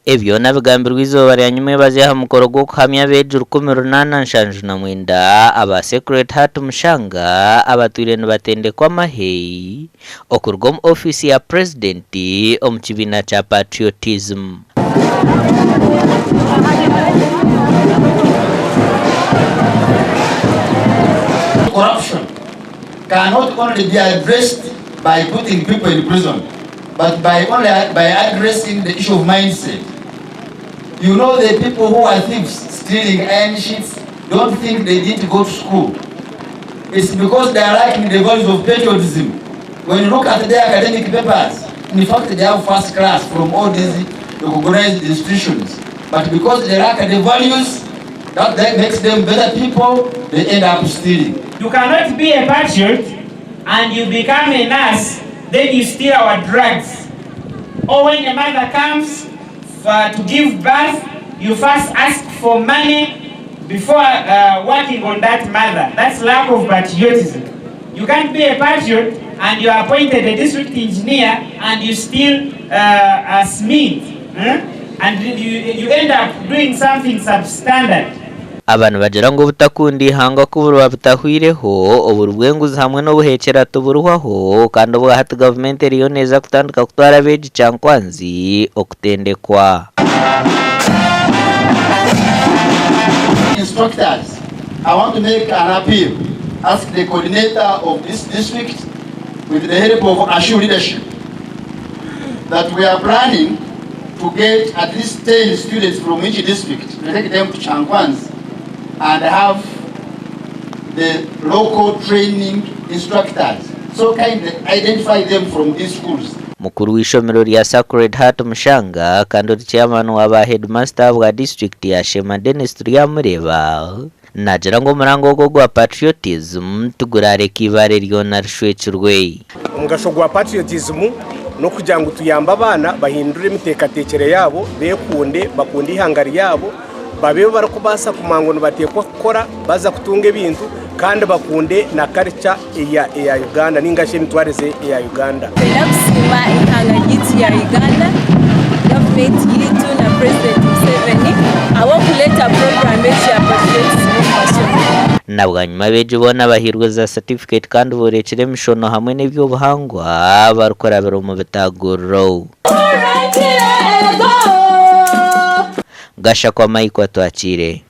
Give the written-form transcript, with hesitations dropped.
Ebyo nabigambirwa izuba rya nyuma baziha mukoro gwo kuhamya beje 18 aba Sacred Heart Mushanga abatwire nibatendekwa maheyi okurwa mu office ya president omu kibina cha patriotism. Corruption cannot only be addressed by putting people in prison, but by addressing the issue of mindset. You know, the people who are thieves stealing iron sheets don't think they didn't go to school. It's because they are lacking the values of patriotism. When you look at their academic papers, in fact they have first class from all these recognized institutions. But because they lack the values, that makes them better people, they end up stealing. You cannot be a patriot and you become a nurse, then you steal our drugs. Or when a mother comes to give birth, you first ask for money before working on that mother. That's lack of patriotism. You can't be a patriot and you are appointed a district engineer and you steal a smith. And you end up doing something substandard. Abantu bagira ngo butakundi hanga kuburwa butahwireho oburwenguzi hamwe no buhekera tuburuhaho kandi ubwo hati government riyo neza kutandika kutwara beji cyankwanzi okutendekwa. Instructors, I want to make an appeal. Ask the coordinator of this district with the help of ASHU leadership that we are planning to get at least 10 students from each district to take them to Chankwanzi and have the local training instructors, so kind of identify them from these schools. Mukuru w'ishomero rya Sacred Heart Mushanga kandi chairman wa headmaster wa district ya Sheema ya Mureba nagira ngo murango go gwa patriotism tugurare kibare ryo narishwecurwe umugasho gwa patriotism no kugira ngo tuyamba abana bahindure imiteekateekere yabo bekunde bakunde ihangari yabo babe barakubasa kumangono batekwa gukora baza kutunga ebintu kandi bakunde na culture ya Uganda ningashe mitwareze ya Uganda. Nakusima ihanga yitu ya Uganda government yitu na president Museveni awo kuleta program ya patriotism nabwanyuma beje bona bahirwe za certificate kandi borekere mishono hamwe n'ibyo buhangwa barukora bero mu bitaguro gasha kwa maiko atwakire.